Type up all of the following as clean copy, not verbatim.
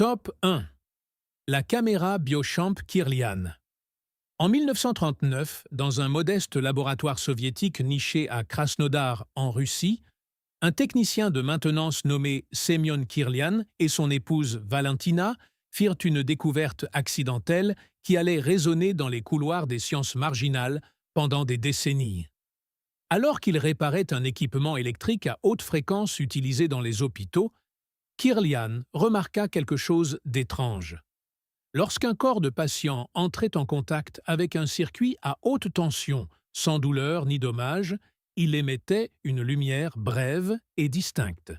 Top 1. La caméra Beauchamp Kirlian. En 1939, dans un modeste laboratoire soviétique niché à Krasnodar, en Russie, un technicien de maintenance nommé Semyon Kirlian et son épouse Valentina firent une découverte accidentelle qui allait résonner dans les couloirs des sciences marginales pendant des décennies. Alors qu'ils réparaient un équipement électrique à haute fréquence utilisé dans les hôpitaux, Kirlian remarqua quelque chose d'étrange. Lorsqu'un corps de patient entrait en contact avec un circuit à haute tension, sans douleur ni dommage, il émettait une lumière brève et distincte.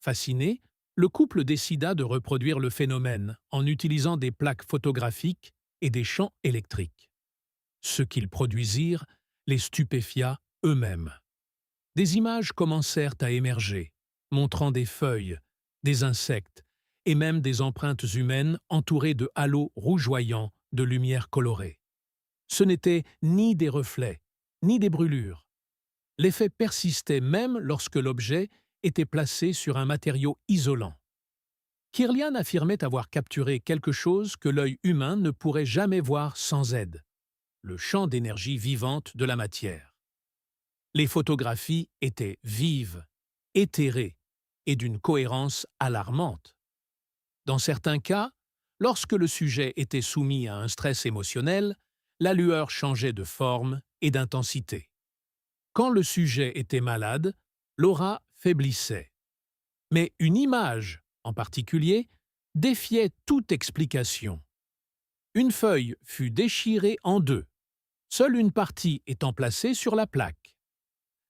Fasciné, le couple décida de reproduire le phénomène en utilisant des plaques photographiques et des champs électriques. Ce qu'ils produisirent les stupéfia eux-mêmes. Des images commencèrent à émerger, montrant des feuilles, des insectes et même des empreintes humaines entourées de halos rougeoyants de lumière colorée. Ce n'étaient ni des reflets, ni des brûlures. L'effet persistait même lorsque l'objet était placé sur un matériau isolant. Kirlian affirmait avoir capturé quelque chose que l'œil humain ne pourrait jamais voir sans aide, le champ d'énergie vivante de la matière. Les photographies étaient vives, éthérées et d'une cohérence alarmante. Dans certains cas, lorsque le sujet était soumis à un stress émotionnel, la lueur changeait de forme et d'intensité. Quand le sujet était malade, l'aura faiblissait. Mais une image, en particulier, défiait toute explication. Une feuille fut déchirée en deux, seule une partie étant placée sur la plaque.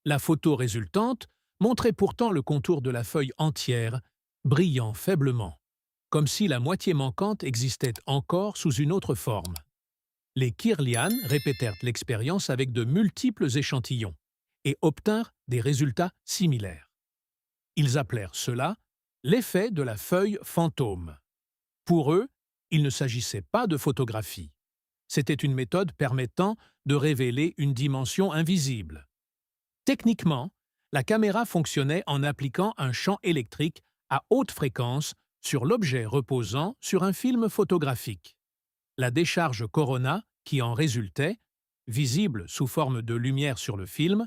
La photo résultante montrait pourtant le contour de la feuille entière, brillant faiblement, comme si la moitié manquante existait encore sous une autre forme. Les Kirlian répétèrent l'expérience avec de multiples échantillons et obtinrent des résultats similaires. Ils appelèrent cela l'effet de la feuille fantôme. Pour eux, il ne s'agissait pas de photographie. C'était une méthode permettant de révéler une dimension invisible. Techniquement, la caméra fonctionnait en appliquant un champ électrique à haute fréquence sur l'objet reposant sur un film photographique. La décharge corona qui en résultait, visible sous forme de lumière sur le film,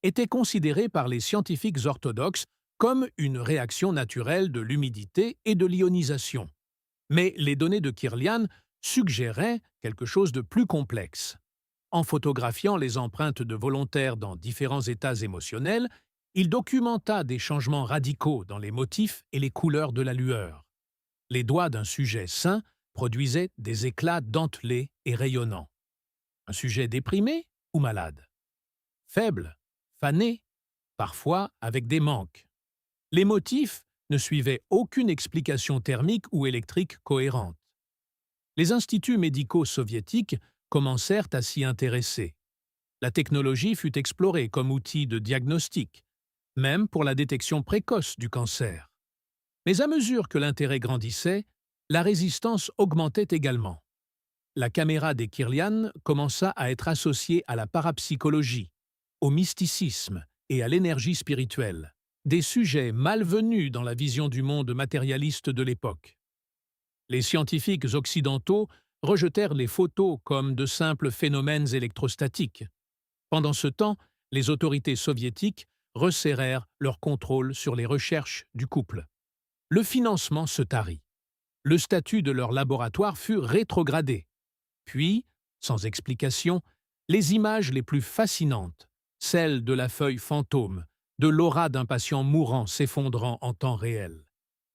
était considérée par les scientifiques orthodoxes comme une réaction naturelle de l'humidité et de l'ionisation. Mais les données de Kirlian suggéraient quelque chose de plus complexe. En photographiant les empreintes de volontaires dans différents états émotionnels, il documenta des changements radicaux dans les motifs et les couleurs de la lueur. Les doigts d'un sujet sain produisaient des éclats dentelés et rayonnants. Un sujet déprimé ou malade? Faible, fané, parfois avec des manques. Les motifs ne suivaient aucune explication thermique ou électrique cohérente. Les instituts médicaux soviétiques commencèrent à s'y intéresser. La technologie fut explorée comme outil de diagnostic, même pour la détection précoce du cancer. Mais à mesure que l'intérêt grandissait, la résistance augmentait également. La caméra des Kirlian commença à être associée à la parapsychologie, au mysticisme et à l'énergie spirituelle, des sujets malvenus dans la vision du monde matérialiste de l'époque. Les scientifiques occidentaux rejetèrent les photos comme de simples phénomènes électrostatiques. Pendant ce temps, les autorités soviétiques resserrèrent leur contrôle sur les recherches du couple. Le financement se tarit. Le statut de leur laboratoire fut rétrogradé. Puis, sans explication, les images les plus fascinantes, celles de la feuille fantôme, de l'aura d'un patient mourant s'effondrant en temps réel,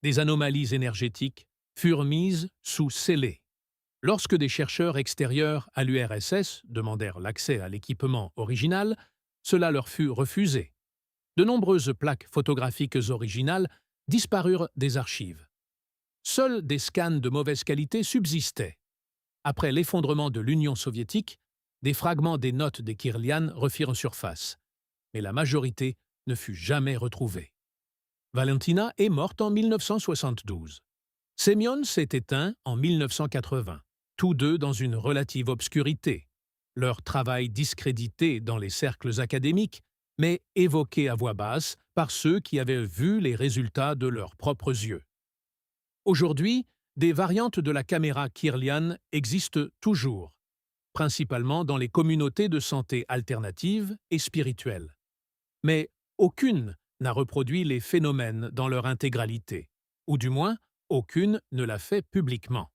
des anomalies énergétiques, furent mises sous scellé. Lorsque des chercheurs extérieurs à l'URSS demandèrent l'accès à l'équipement original, cela leur fut refusé. De nombreuses plaques photographiques originales disparurent des archives. Seuls des scans de mauvaise qualité subsistaient. Après l'effondrement de l'Union soviétique, des fragments des notes des Kirlian refirent surface, mais la majorité ne fut jamais retrouvée. Valentina est morte en 1972. Semyon s'est éteint en 1980, tous deux dans une relative obscurité, leur travail discrédité dans les cercles académiques, mais évoqué à voix basse par ceux qui avaient vu les résultats de leurs propres yeux. Aujourd'hui, Des variantes de la caméra Kirlian existent toujours, principalement dans les communautés de santé alternatives et spirituelles. Mais aucune n'a reproduit les phénomènes dans leur intégralité, ou du moins, aucune ne l'a fait publiquement.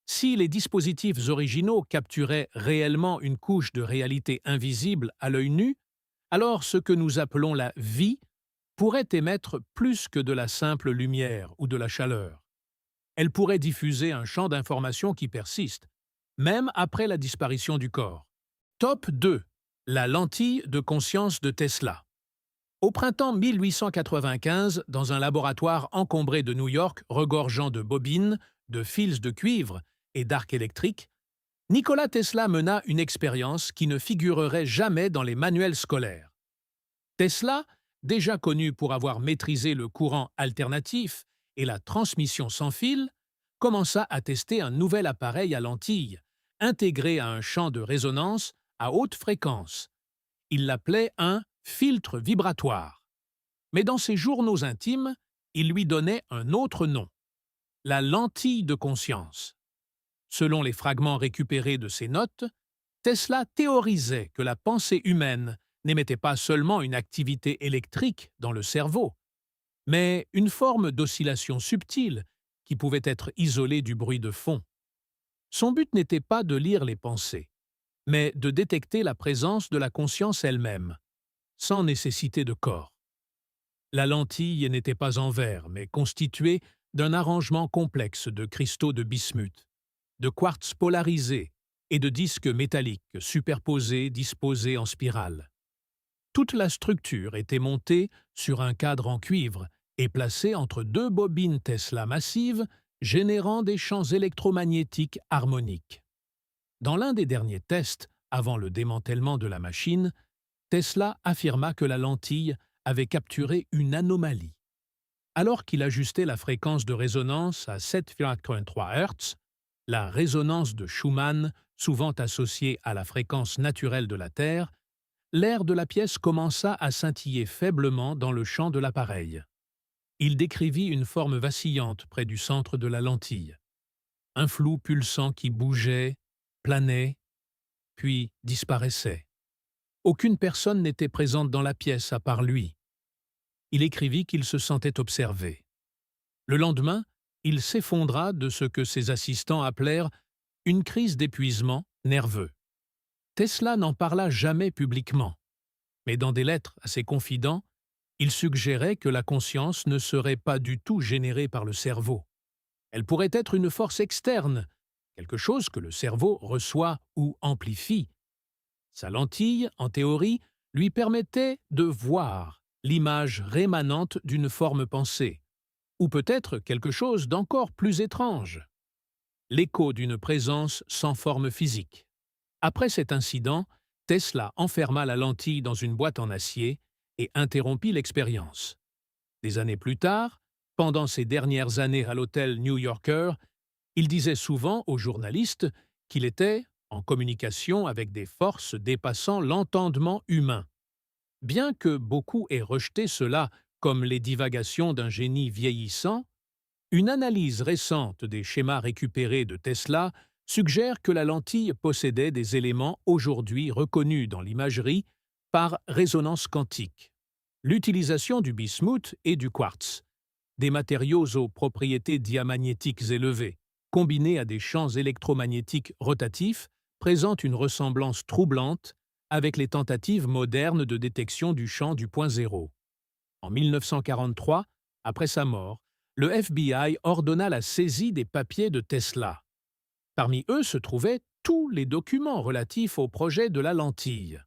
Si les dispositifs originaux capturaient réellement une couche de réalité invisible à l'œil nu, alors ce que nous appelons la vie pourrait émettre plus que de la simple lumière ou de la chaleur. Elle pourrait diffuser un champ d'information qui persiste, même après la disparition du corps. Top 2. La lentille de conscience de Tesla. Au printemps 1895, dans un laboratoire encombré de New York regorgeant de bobines, de fils de cuivre et d'arcs électriques, Nikola Tesla mena une expérience qui ne figurerait jamais dans les manuels scolaires. Tesla, déjà connu pour avoir maîtrisé le courant alternatif et la transmission sans fil, commença à tester un nouvel appareil à lentilles, intégré à un champ de résonance à haute fréquence. Il l'appelait un filtre vibratoire. Mais dans ses journaux intimes, il lui donnait un autre nom, la lentille de conscience. Selon les fragments récupérés de ses notes, Tesla théorisait que la pensée humaine n'émettait pas seulement une activité électrique dans le cerveau, mais une forme d'oscillation subtile qui pouvait être isolée du bruit de fond. Son but n'était pas de lire les pensées, mais de détecter la présence de la conscience elle-même, sans nécessité de corps. La lentille n'était pas en verre, mais constituée d'un arrangement complexe de cristaux de bismuth, de quartz polarisé et de disques métalliques superposés disposés en spirale. Toute la structure était montée sur un cadre en cuivre et placée entre deux bobines Tesla massives générant des champs électromagnétiques harmoniques. Dans l'un des derniers tests, avant le démantèlement de la machine, Tesla affirma que la lentille avait capturé une anomalie. Alors qu'il ajustait la fréquence de résonance à 7,3 Hz, la résonance de Schumann, souvent associée à la fréquence naturelle de la Terre, l'air de la pièce commença à scintiller faiblement dans le champ de l'appareil. Il décrivit une forme vacillante près du centre de la lentille. Un flou pulsant qui bougeait, planait, puis disparaissait. Aucune personne n'était présente dans la pièce à part lui. Il écrivit qu'il se sentait observé. Le lendemain, il s'effondra de ce que ses assistants appelèrent une crise d'épuisement nerveux. Tesla n'en parla jamais publiquement, mais dans des lettres à ses confidents, il suggérait que la conscience ne serait pas du tout générée par le cerveau. Elle pourrait être une force externe, quelque chose que le cerveau reçoit ou amplifie. Sa lentille, en théorie, lui permettait de voir l'image rémanente d'une forme pensée, ou peut-être quelque chose d'encore plus étrange, l'écho d'une présence sans forme physique. Après cet incident, Tesla enferma la lentille dans une boîte en acier et interrompit l'expérience. Des années plus tard, pendant ses dernières années à l'hôtel New Yorker, il disait souvent aux journalistes qu'il était en communication avec des forces dépassant l'entendement humain. Bien que beaucoup aient rejeté cela comme les divagations d'un génie vieillissant, une analyse récente des schémas récupérés de Tesla suggère que la lentille possédait des éléments aujourd'hui reconnus dans l'imagerie par résonance quantique. L'utilisation du bismuth et du quartz, des matériaux aux propriétés diamagnétiques élevées, combinés à des champs électromagnétiques rotatifs, présente une ressemblance troublante avec les tentatives modernes de détection du champ du point zéro. En 1943, après sa mort, le FBI ordonna la saisie des papiers de Tesla. Parmi eux se trouvaient tous les documents relatifs au projet de la lentille.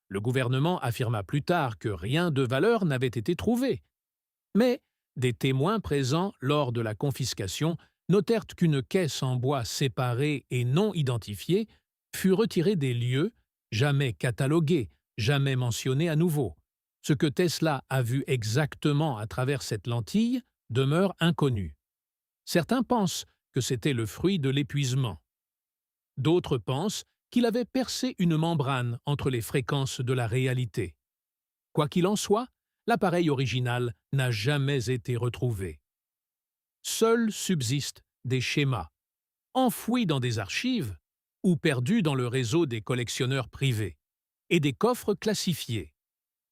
Le gouvernement affirma plus tard que rien de valeur n'avait été trouvé. Mais des témoins présents lors de la confiscation notèrent qu'une caisse en bois séparée et non identifiée fut retirée des lieux, jamais cataloguée, jamais mentionnée à nouveau. Ce que Tesla a vu exactement à travers cette lentille demeure inconnu. Certains pensent que c'était le fruit de l'épuisement. D'autres pensent qu'il avait percé une membrane entre les fréquences de la réalité. Quoi qu'il en soit, l'appareil original n'a jamais été retrouvé. Seuls subsistent des schémas, enfouis dans des archives ou perdus dans le réseau des collectionneurs privés, et des coffres classifiés.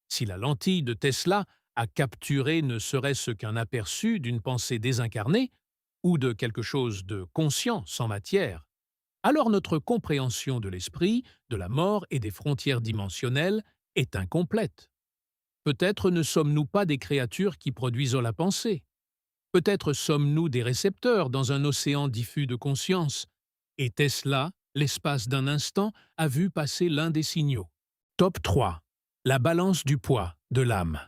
Si la lentille de Tesla a capturé ne serait-ce qu'un aperçu d'une pensée désincarnée ou de quelque chose de conscient sans matière, alors notre compréhension de l'esprit, de la mort et des frontières dimensionnelles est incomplète. Peut-être ne sommes-nous pas des créatures qui produisent la pensée. Peut-être sommes-nous des récepteurs dans un océan diffus de conscience. Et Tesla, l'espace d'un instant, a vu passer l'un des signaux. Top 3. La balance du poids de l'âme.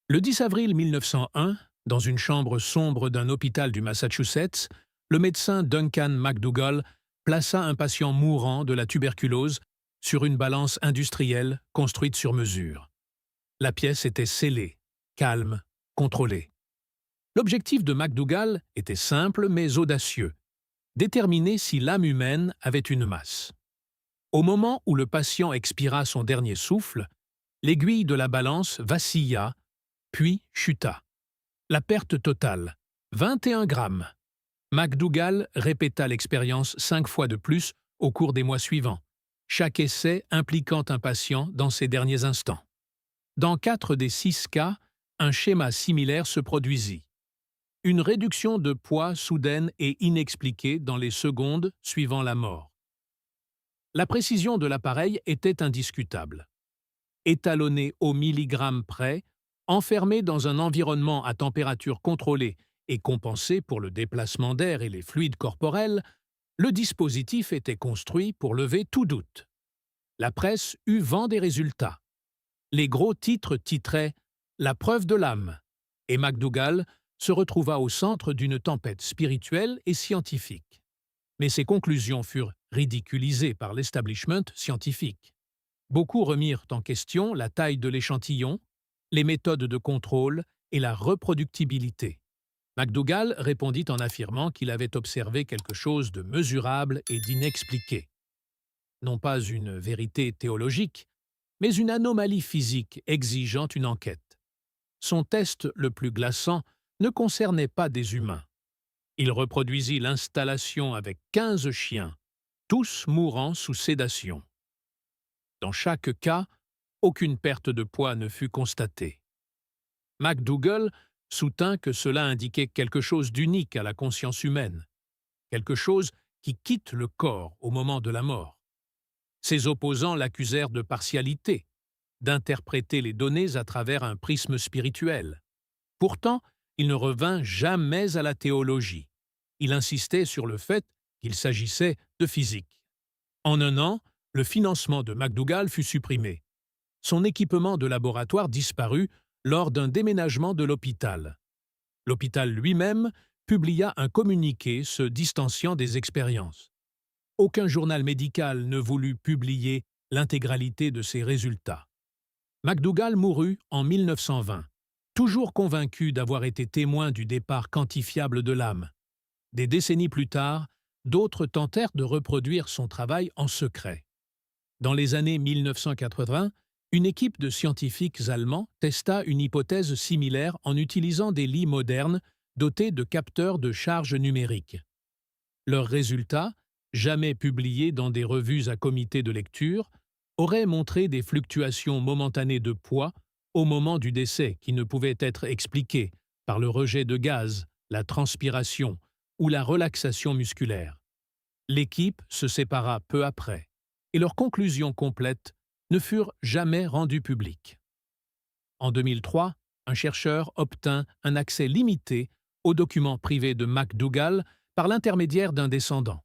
Le 10 avril 1901, dans une chambre sombre d'un hôpital du Massachusetts, le médecin Duncan McDougall plaça un patient mourant de la tuberculose sur une balance industrielle construite sur mesure. La pièce était scellée, calme, contrôlée. L'objectif de McDougall était simple mais audacieux: déterminer si l'âme humaine avait une masse. Au moment où le patient expira son dernier souffle, l'aiguille de la balance vacilla, puis chuta. La perte totale, 21 grammes. McDougall répéta l'expérience 5 fois de plus au cours des mois suivants, chaque essai impliquant un patient dans ses derniers instants. Dans 4 des 6 cas, un schéma similaire se produisit. Une réduction de poids soudaine et inexpliquée dans les secondes suivant la mort. La précision de l'appareil était indiscutable. Étalonné au milligramme près, enfermé dans un environnement à température contrôlée et compensé pour le déplacement d'air et les fluides corporels, le dispositif était construit pour lever tout doute. La presse eut vent des résultats. Les gros titres titraient « La preuve de l'âme » et McDougall se retrouva au centre d'une tempête spirituelle et scientifique. Mais ses conclusions furent ridiculisées par l'establishment scientifique. Beaucoup remirent en question la taille de l'échantillon, les méthodes de contrôle et la reproductibilité. McDougall répondit en affirmant qu'il avait observé quelque chose de mesurable et d'inexpliqué. Non pas une vérité théologique, mais une anomalie physique exigeant une enquête. Son test le plus glaçant ne concernait pas des humains. Il reproduisit l'installation avec 15 chiens, tous mourant sous sédation. Dans chaque cas, aucune perte de poids ne fut constatée. McDougall soutint que cela indiquait quelque chose d'unique à la conscience humaine, quelque chose qui quitte le corps au moment de la mort. Ses opposants l'accusèrent de partialité, d'interpréter les données à travers un prisme spirituel. Pourtant, il ne revint jamais à la théologie. Il insistait sur le fait qu'il s'agissait de physique. En un an, le financement de McDougall fut supprimé. Son équipement de laboratoire disparut lors d'un déménagement de l'hôpital. L'hôpital lui-même publia un communiqué se distanciant des expériences. Aucun journal médical ne voulut publier l'intégralité de ses résultats. McDougall mourut en 1920, toujours convaincu d'avoir été témoin du départ quantifiable de l'âme. Des décennies plus tard, d'autres tentèrent de reproduire son travail en secret. Dans les années 1980, une équipe de scientifiques allemands testa une hypothèse similaire en utilisant des lits modernes dotés de capteurs de charge numérique. Leurs résultats, jamais publiés dans des revues à comité de lecture, auraient montré des fluctuations momentanées de poids au moment du décès qui ne pouvaient être expliquées par le rejet de gaz, la transpiration ou la relaxation musculaire. L'équipe se sépara peu après, et leurs conclusions complètes ne furent jamais rendues publiques. En 2003, un chercheur obtint un accès limité aux documents privés de McDougall par l'intermédiaire d'un descendant.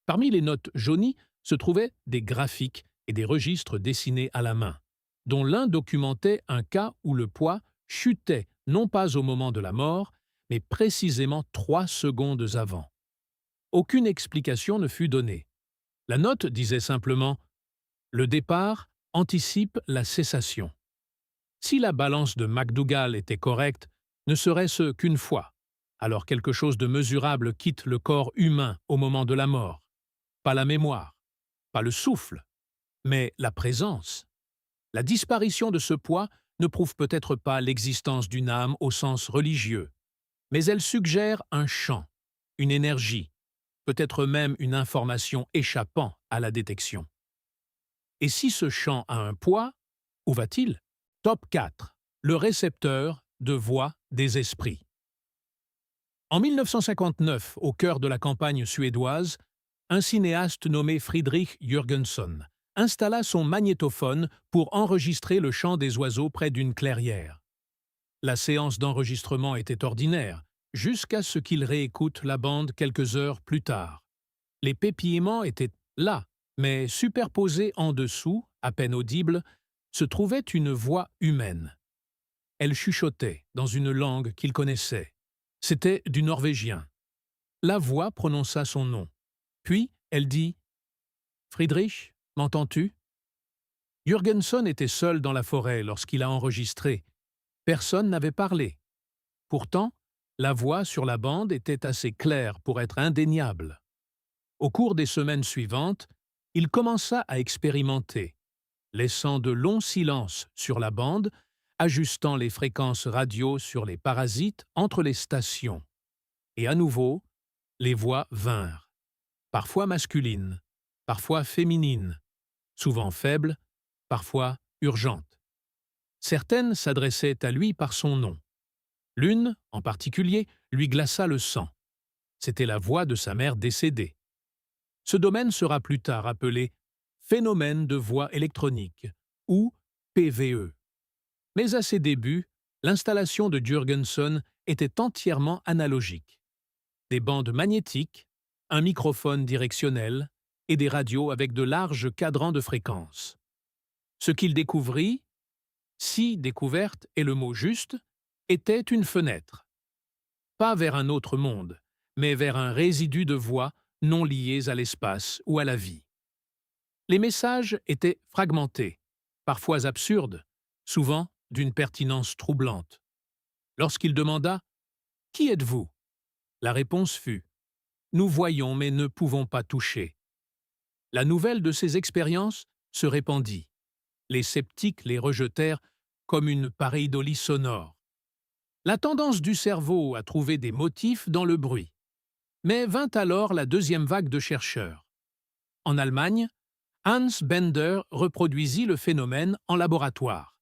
Parmi les notes jaunies se trouvaient des graphiques et des registres dessinés à la main, dont l'un documentait un cas où le poids chutait non pas au moment de la mort, mais précisément 3 secondes avant. Aucune explication ne fut donnée. La note disait simplement « Le départ anticipe la cessation ». Si la balance de McDougall était correcte, ne serait-ce qu'une fois, alors quelque chose de mesurable quitte le corps humain au moment de la mort. Pas la mémoire, pas le souffle, mais la présence. La disparition de ce poids ne prouve peut-être pas l'existence d'une âme au sens religieux, mais elle suggère un champ, une énergie, peut-être même une information échappant à la détection. Et si ce champ a un poids, où va-t-il? Top 4. Le récepteur de voix des esprits. En 1959, au cœur de la campagne suédoise, un cinéaste nommé Fridrik Jürgenson installa son magnétophone pour enregistrer le chant des oiseaux près d'une clairière. La séance d'enregistrement était ordinaire, jusqu'à ce qu'il réécoute la bande quelques heures plus tard. Les pépillements étaient là, mais superposés en dessous, à peine audibles, se trouvait une voix humaine. Elle chuchotait dans une langue qu'il connaissait. C'était du norvégien. La voix prononça son nom. Puis, elle dit « Friedrich, m'entends-tu » Jürgenson était seul dans la forêt lorsqu'il a enregistré. Personne n'avait parlé. Pourtant, la voix sur la bande était assez claire pour être indéniable. Au cours des semaines suivantes, il commença à expérimenter, laissant de longs silences sur la bande, ajustant les fréquences radio sur les parasites entre les stations. Et à nouveau, les voix vinrent, parfois masculines, parfois féminines, souvent faibles, parfois urgentes. Certaines s'adressaient à lui par son nom. L'une, en particulier, lui glaça le sang. C'était la voix de sa mère décédée. Ce domaine sera plus tard appelé phénomène de voix électronique, ou PVE. Mais à ses débuts, l'installation de Jürgenson était entièrement analogique. Des bandes magnétiques, un microphone directionnel et des radios avec de larges cadrans de fréquences. Ce qu'il découvrit, si découverte est le mot juste, était une fenêtre. Pas vers un autre monde, mais vers un résidu de voix non liées à l'espace ou à la vie. Les messages étaient fragmentés, parfois absurdes, souvent d'une pertinence troublante. Lorsqu'il demanda « Qui êtes-vous » la réponse fut « Nous voyons mais ne pouvons pas toucher ». La nouvelle de ces expériences se répandit. Les sceptiques les rejetèrent comme une pareidolie sonore. La tendance du cerveau à trouver des motifs dans le bruit. Mais vint alors la deuxième vague de chercheurs. En Allemagne, Hans Bender reproduisit le phénomène en laboratoire.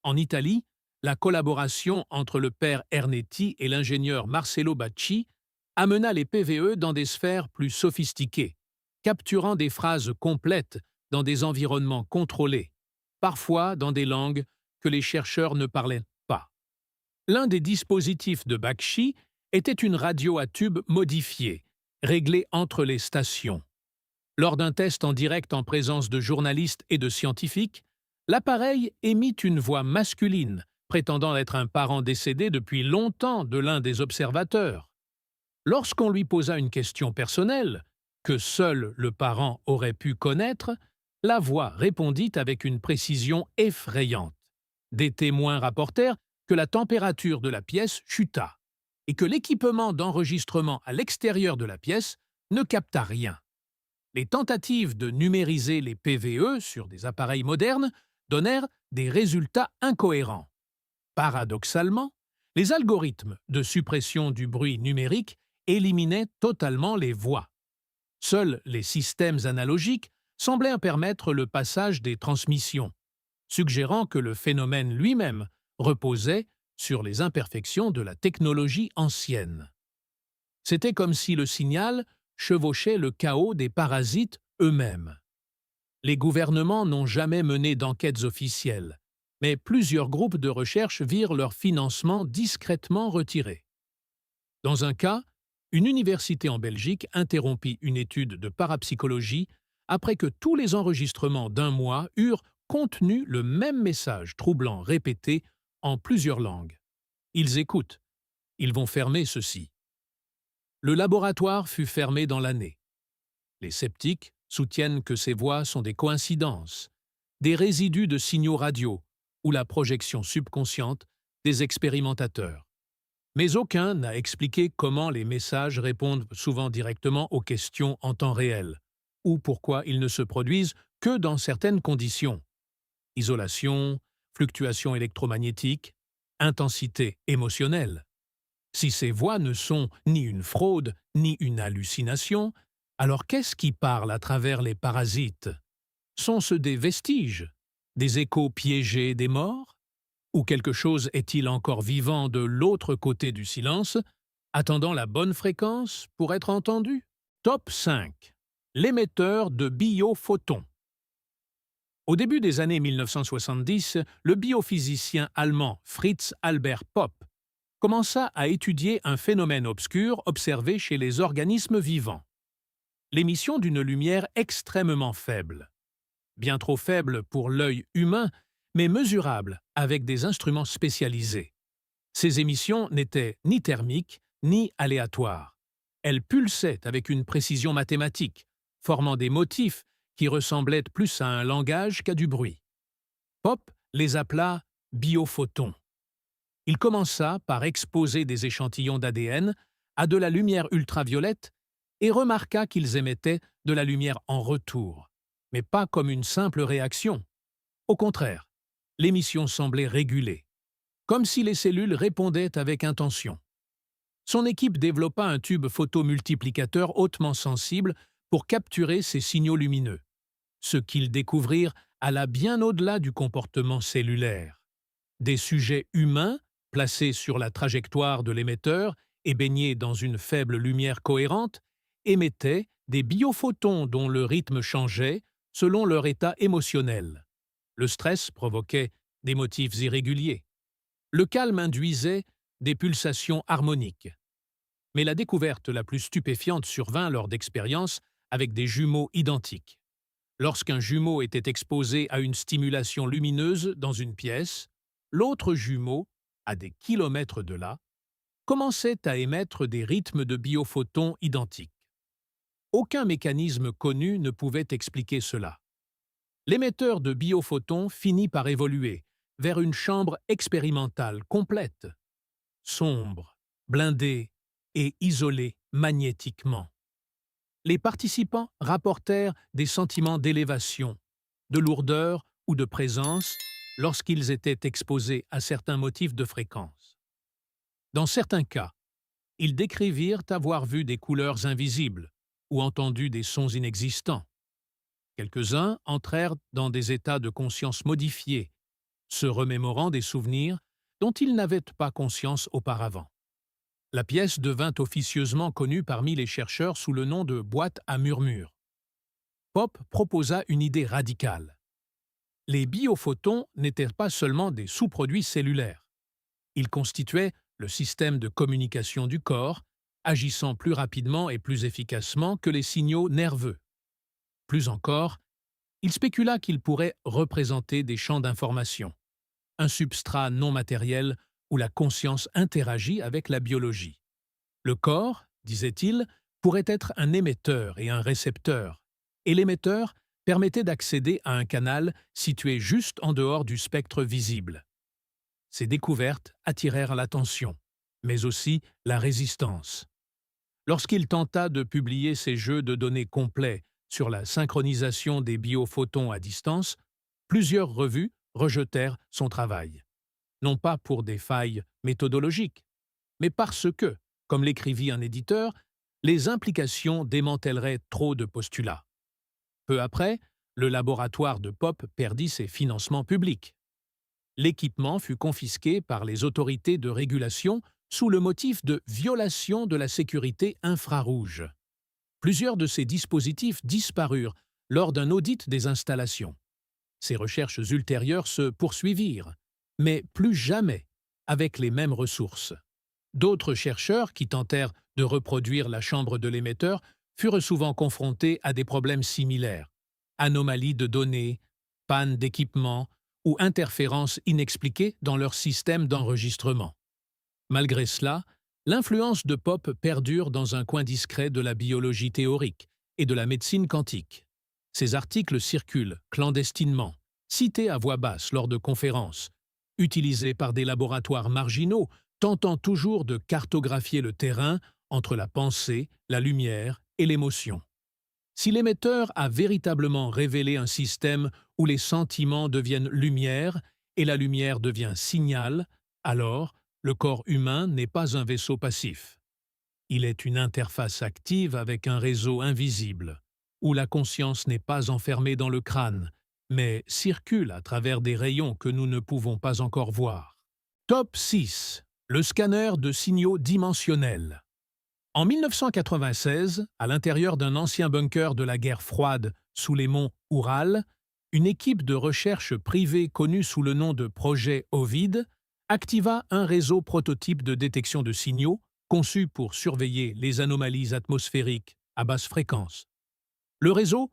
En Italie, la collaboration entre le père Ernetti et l'ingénieur Marcello Bacci amena les PVE dans des sphères plus sophistiquées, capturant des phrases complètes dans des environnements contrôlés, parfois dans des langues que les chercheurs ne parlaient pas. L'un des dispositifs de Bacci était une radio à tube modifiée, réglée entre les stations. Lors d'un test en direct en présence de journalistes et de scientifiques, l'appareil émit une voix masculine, prétendant être un parent décédé depuis longtemps de l'un des observateurs. Lorsqu'on lui posa une question personnelle, que seul le parent aurait pu connaître, la voix répondit avec une précision effrayante. Des témoins rapportèrent que la température de la pièce chuta et que l'équipement d'enregistrement à l'extérieur de la pièce ne capta rien. Les tentatives de numériser les PVE sur des appareils modernes donnèrent des résultats incohérents. Paradoxalement, les algorithmes de suppression du bruit numérique éliminaient totalement les voix. Seuls les systèmes analogiques semblaient permettre le passage des transmissions, suggérant que le phénomène lui-même reposait sur les imperfections de la technologie ancienne. C'était comme si le signal chevauchait le chaos des parasites eux-mêmes. Les gouvernements n'ont jamais mené d'enquêtes officielles, mais plusieurs groupes de recherche virent leur financement discrètement retiré. Dans un cas, une université en Belgique interrompit une étude de parapsychologie après que tous les enregistrements d'un mois eurent contenu le même message troublant répété en plusieurs langues. Ils écoutent. Ils vont fermer ceci. Le laboratoire fut fermé dans l'année. Les sceptiques soutiennent que ces voix sont des coïncidences, des résidus de signaux radio ou la projection subconsciente des expérimentateurs. Mais aucun n'a expliqué comment les messages répondent souvent directement aux questions en temps réel, ou pourquoi ils ne se produisent que dans certaines conditions. Isolation, fluctuations électromagnétiques, intensité émotionnelle. Si ces voix ne sont ni une fraude, ni une hallucination, alors qu'est-ce qui parle à travers les parasites? Sont-ce des vestiges, des échos piégés des morts? Ou quelque chose est-il encore vivant de l'autre côté du silence, attendant la bonne fréquence pour être entendu? Top 5. L'émetteur de biophotons. Au début des années 1970, le biophysicien allemand Fritz Albert Popp commença à étudier un phénomène obscur observé chez les organismes vivants. L'émission d'une lumière extrêmement faible. Bien trop faible pour l'œil humain, mais mesurable avec des instruments spécialisés. Ces émissions n'étaient ni thermiques ni aléatoires. Elles pulsaient avec une précision mathématique, formant des motifs qui ressemblaient plus à un langage qu'à du bruit. Popp les appela biophotons. Il commença par exposer des échantillons d'ADN à de la lumière ultraviolette et remarqua qu'ils émettaient de la lumière en retour, mais pas comme une simple réaction. Au contraire, l'émission semblait régulée, comme si les cellules répondaient avec intention. Son équipe développa un tube photomultiplicateur hautement sensible pour capturer ces signaux lumineux. Ce qu'ils découvrirent alla bien au-delà du comportement cellulaire. Des sujets humains, placés sur la trajectoire de l'émetteur et baignés dans une faible lumière cohérente, émettaient des biophotons dont le rythme changeait selon leur état émotionnel. Le stress provoquait des motifs irréguliers. Le calme induisait des pulsations harmoniques. Mais la découverte la plus stupéfiante survint lors d'expériences avec des jumeaux identiques. Lorsqu'un jumeau était exposé à une stimulation lumineuse dans une pièce, l'autre jumeau, à des kilomètres de là, commençait à émettre des rythmes de biophotons identiques. Aucun mécanisme connu ne pouvait expliquer cela. L'émetteur de biophotons finit par évoluer vers une chambre expérimentale complète, sombre, blindée et isolée magnétiquement. Les participants rapportèrent des sentiments d'élévation, de lourdeur ou de présence lorsqu'ils étaient exposés à certains motifs de fréquence. Dans certains cas, ils décrivirent avoir vu des couleurs invisibles ou entendu des sons inexistants. Quelques-uns entrèrent dans des états de conscience modifiés, se remémorant des souvenirs dont ils n'avaient pas conscience auparavant. La pièce devint officieusement connue parmi les chercheurs sous le nom de boîte à murmures. Popp proposa une idée radicale. Les biophotons n'étaient pas seulement des sous-produits cellulaires. Ils constituaient le système de communication du corps, agissant plus rapidement et plus efficacement que les signaux nerveux. Plus encore, il spécula qu'ils pourraient représenter des champs d'information, un substrat non matériel où la conscience interagit avec la biologie. Le corps, disait-il, pourrait être un émetteur et un récepteur, et l'émetteur permettait d'accéder à un canal situé juste en dehors du spectre visible. Ces découvertes attirèrent l'attention, mais aussi la résistance. Lorsqu'il tenta de publier ces jeux de données complets sur la synchronisation des biophotons à distance, plusieurs revues rejetèrent son travail. Non pas pour des failles méthodologiques, mais parce que, comme l'écrivit un éditeur, les implications démantèleraient trop de postulats. Peu après, le laboratoire de Popp perdit ses financements publics. L'équipement fut confisqué par les autorités de régulation sous le motif de violation de la sécurité infrarouge. Plusieurs de ces dispositifs disparurent lors d'un audit des installations. Ces recherches ultérieures se poursuivirent, mais plus jamais avec les mêmes ressources. D'autres chercheurs qui tentèrent de reproduire la chambre de l'émetteur furent souvent confrontés à des problèmes similaires: anomalies de données, pannes d'équipement ou interférences inexpliquées dans leur système d'enregistrement. Malgré cela, l'influence de Popp perdure dans un coin discret de la biologie théorique et de la médecine quantique. Ses articles circulent clandestinement, cités à voix basse lors de conférences, utilisés par des laboratoires marginaux tentant toujours de cartographier le terrain entre la pensée, la lumière et l'émotion. Si l'émetteur a véritablement révélé un système où les sentiments deviennent lumière et la lumière devient signal, alors le corps humain n'est pas un vaisseau passif. Il est une interface active avec un réseau invisible, où la conscience n'est pas enfermée dans le crâne, mais circule à travers des rayons que nous ne pouvons pas encore voir. Top 6. Le scanner de signaux dimensionnels. En 1996, à l'intérieur d'un ancien bunker de la guerre froide sous les monts Oural, une équipe de recherche privée connue sous le nom de projet Ovid activa un réseau prototype de détection de signaux conçu pour surveiller les anomalies atmosphériques à basse fréquence. Le réseau,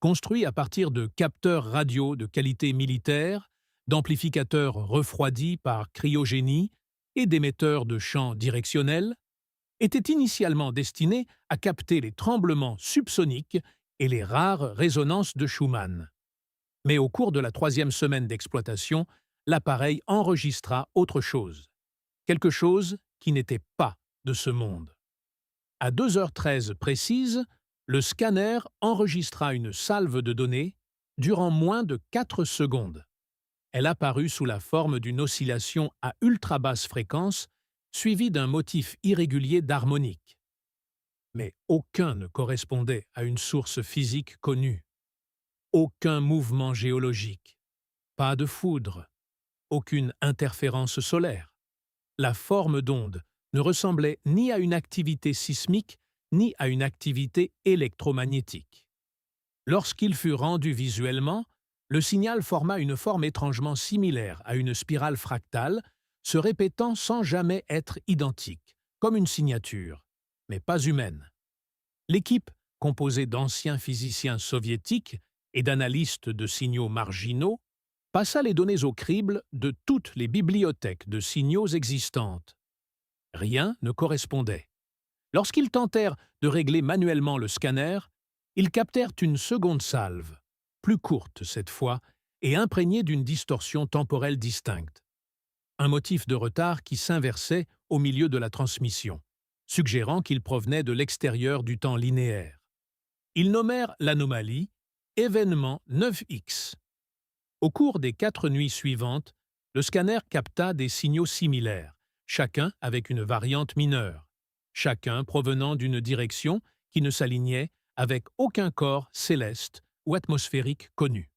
construit à partir de capteurs radio de qualité militaire, d'amplificateurs refroidis par cryogénie et d'émetteurs de champs directionnels, était initialement destiné à capter les tremblements subsoniques et les rares résonances de Schumann. Mais au cours de la 3e semaine d'exploitation, l'appareil enregistra autre chose. Quelque chose qui n'était pas de ce monde. À 2h13 précises, le scanner enregistra une salve de données durant moins de 4 secondes. Elle apparut sous la forme d'une oscillation à ultra basse fréquence suivie d'un motif irrégulier d'harmonique. Mais aucun ne correspondait à une source physique connue. Aucun mouvement géologique. Pas de foudre. Aucune interférence solaire. La forme d'onde ne ressemblait ni à une activité sismique ni à une activité électromagnétique. Lorsqu'il fut rendu visuellement, le signal forma une forme étrangement similaire à une spirale fractale, se répétant sans jamais être identique, comme une signature, mais pas humaine. L'équipe, composée d'anciens physiciens soviétiques et d'analystes de signaux marginaux, passa les données au crible de toutes les bibliothèques de signaux existantes. Rien ne correspondait. Lorsqu'ils tentèrent de régler manuellement le scanner, ils captèrent une seconde salve, plus courte cette fois, et imprégnée d'une distorsion temporelle distincte. Un motif de retard qui s'inversait au milieu de la transmission, suggérant qu'il provenait de l'extérieur du temps linéaire. Ils nommèrent l'anomalie événement 9X. Au cours des 4 nuits suivantes, le scanner capta des signaux similaires, chacun avec une variante mineure, chacun provenant d'une direction qui ne s'alignait avec aucun corps céleste ou atmosphérique connu.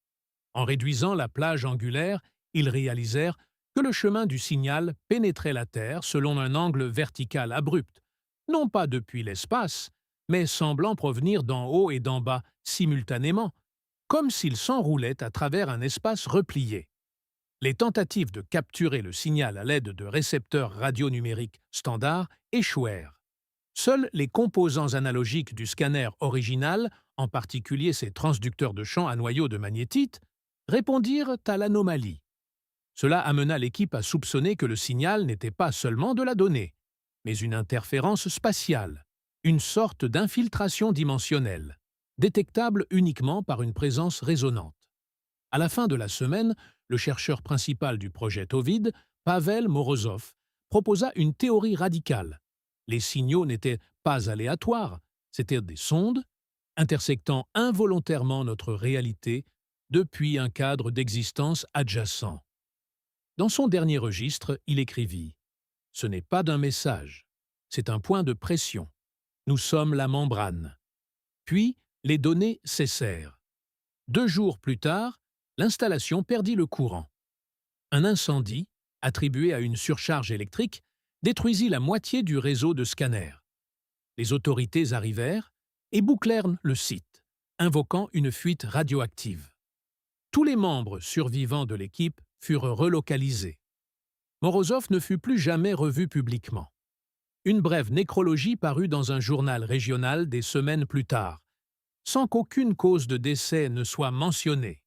En réduisant la plage angulaire, ils réalisèrent que le chemin du signal pénétrait la Terre selon un angle vertical abrupt, non pas depuis l'espace, mais semblant provenir d'en haut et d'en bas simultanément, comme s'il s'enroulait à travers un espace replié. Les tentatives de capturer le signal à l'aide de récepteurs radionumériques standards échouèrent. Seuls les composants analogiques du scanner original, en particulier ses transducteurs de champ à noyau de magnétite, répondirent à l'anomalie. Cela amena l'équipe à soupçonner que le signal n'était pas seulement de la donnée, mais une interférence spatiale, une sorte d'infiltration dimensionnelle, détectable uniquement par une présence résonante. À la fin de la semaine, le chercheur principal du projet Ovid, Pavel Morozov, proposa une théorie radicale. Les signaux n'étaient pas aléatoires, c'étaient des sondes, intersectant involontairement notre réalité depuis un cadre d'existence adjacent. Dans son dernier registre, il écrivit « Ce n'est pas d'un message, c'est un point de pression. Nous sommes la membrane. » Puis, les données cessèrent. 2 jours plus tard, l'installation perdit le courant. Un incendie, attribué à une surcharge électrique, détruisit la moitié du réseau de scanners. Les autorités arrivèrent et bouclèrent le site, invoquant une fuite radioactive. Tous les membres survivants de l'équipe furent relocalisés. Morozov ne fut plus jamais revu publiquement. Une brève nécrologie parut dans un journal régional des semaines plus tard, sans qu'aucune cause de décès ne soit mentionnée.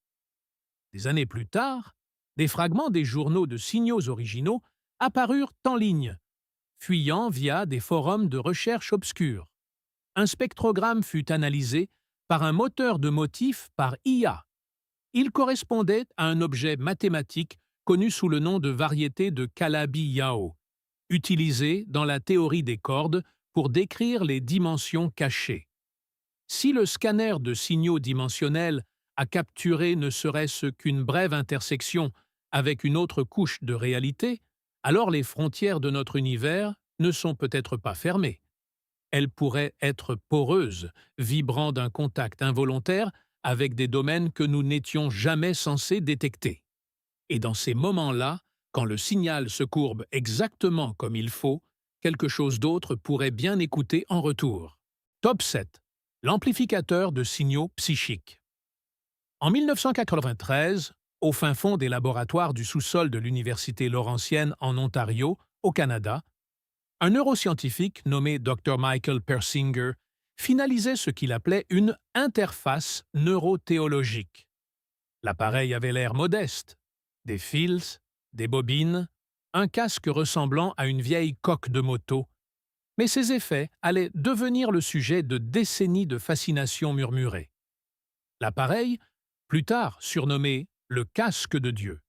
Des années plus tard, des fragments des journaux de signaux originaux apparurent en ligne, fuyant via des forums de recherche obscurs. Un spectrogramme fut analysé par un moteur de motifs par IA. Il correspondait à un objet mathématique connu sous le nom de variété de Calabi-Yau, utilisé dans la théorie des cordes pour décrire les dimensions cachées. Si le scanner de signaux dimensionnels a capturé ne serait-ce qu'une brève intersection avec une autre couche de réalité, alors les frontières de notre univers ne sont peut-être pas fermées. Elles pourraient être poreuses, vibrant d'un contact involontaire avec des domaines que nous n'étions jamais censés détecter. Et dans ces moments-là, quand le signal se courbe exactement comme il faut, quelque chose d'autre pourrait bien écouter en retour. Top 7. L'amplificateur de signaux psychiques. En 1993, au fin fond des laboratoires du sous-sol de l'Université Laurentienne en Ontario, au Canada, un neuroscientifique nommé Dr. Michael Persinger finalisait ce qu'il appelait une interface neurothéologique. L'appareil avait l'air modeste. Des fils, des bobines, un casque ressemblant à une vieille coque de moto. Mais ses effets allaient devenir le sujet de décennies de fascination murmurée. L'appareil, plus tard surnommé le casque de Dieu,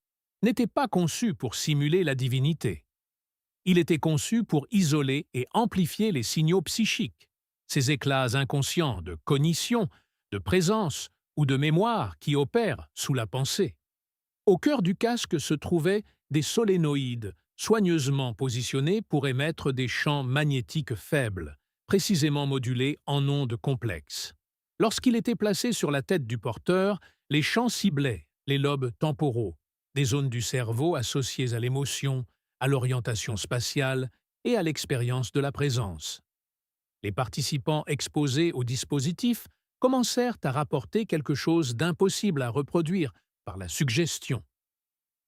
n'était pas conçu pour simuler la divinité. Il était conçu pour isoler et amplifier les signaux psychiques, ces éclats inconscients de cognition, de présence ou de mémoire qui opèrent sous la pensée. Au cœur du casque se trouvaient des solénoïdes, soigneusement positionnés pour émettre des champs magnétiques faibles, précisément modulés en ondes complexes. Lorsqu'il était placé sur la tête du porteur, les champs ciblaient les lobes temporaux, des zones du cerveau associées à l'émotion, à l'orientation spatiale et à l'expérience de la présence. Les participants exposés au dispositif commencèrent à rapporter quelque chose d'impossible à reproduire par la suggestion.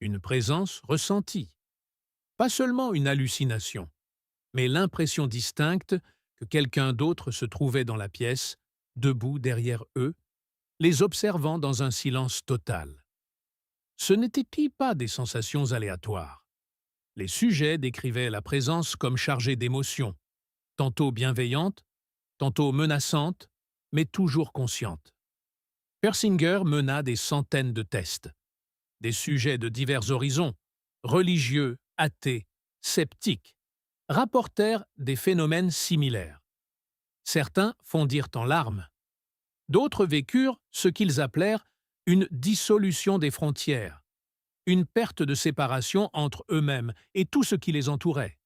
Une présence ressentie. Pas seulement une hallucination, mais l'impression distincte que quelqu'un d'autre se trouvait dans la pièce, debout derrière eux, les observant dans un silence total. Ce n'étaient pas des sensations aléatoires. Les sujets décrivaient la présence comme chargée d'émotions, tantôt bienveillante, tantôt menaçante, mais toujours consciente. Persinger mena des centaines de tests. Des sujets de divers horizons, religieux, athées, sceptiques, rapportèrent des phénomènes similaires. Certains fondirent en larmes. D'autres vécurent ce qu'ils appelèrent une dissolution des frontières, une perte de séparation entre eux-mêmes et tout ce qui les entourait.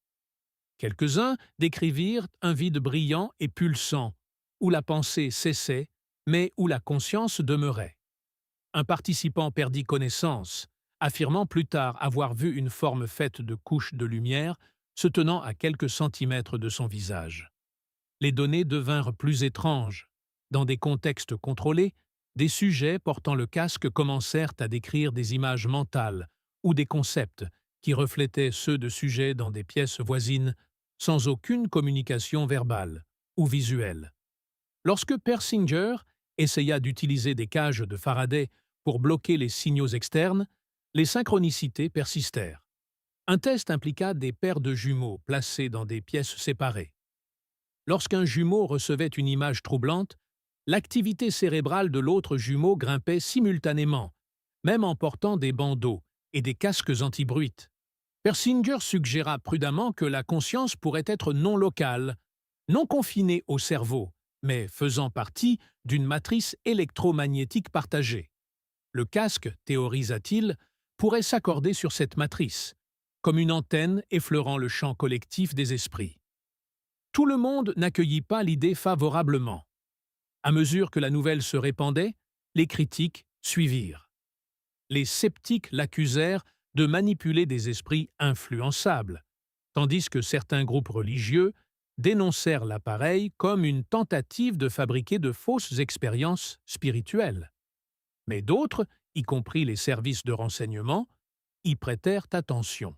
Quelques-uns décrivirent un vide brillant et pulsant, où la pensée cessait, mais où la conscience demeurait. Un participant perdit connaissance, affirmant plus tard avoir vu une forme faite de couches de lumière se tenant à quelques centimètres de son visage. Les données devinrent plus étranges. Dans des contextes contrôlés, des sujets portant le casque commencèrent à décrire des images mentales ou des concepts qui reflétaient ceux de sujets dans des pièces voisines sans aucune communication verbale ou visuelle. Lorsque Persinger essaya d'utiliser des cages de Faraday pour bloquer les signaux externes, les synchronicités persistèrent. Un test impliqua des paires de jumeaux placés dans des pièces séparées. Lorsqu'un jumeau recevait une image troublante, l'activité cérébrale de l'autre jumeau grimpait simultanément, même en portant des bandeaux et des casques anti-bruit. Persinger suggéra prudemment que la conscience pourrait être non locale, non confinée au cerveau, mais faisant partie d'une matrice électromagnétique partagée. Le casque, théorisa-t-il, pourrait s'accorder sur cette matrice, comme une antenne effleurant le champ collectif des esprits. Tout le monde n'accueillit pas l'idée favorablement. À mesure que la nouvelle se répandait, les critiques suivirent. Les sceptiques l'accusèrent de manipuler des esprits influençables, tandis que certains groupes religieux dénoncèrent l'appareil comme une tentative de fabriquer de fausses expériences spirituelles. Mais d'autres, y compris les services de renseignement, y prêtèrent attention.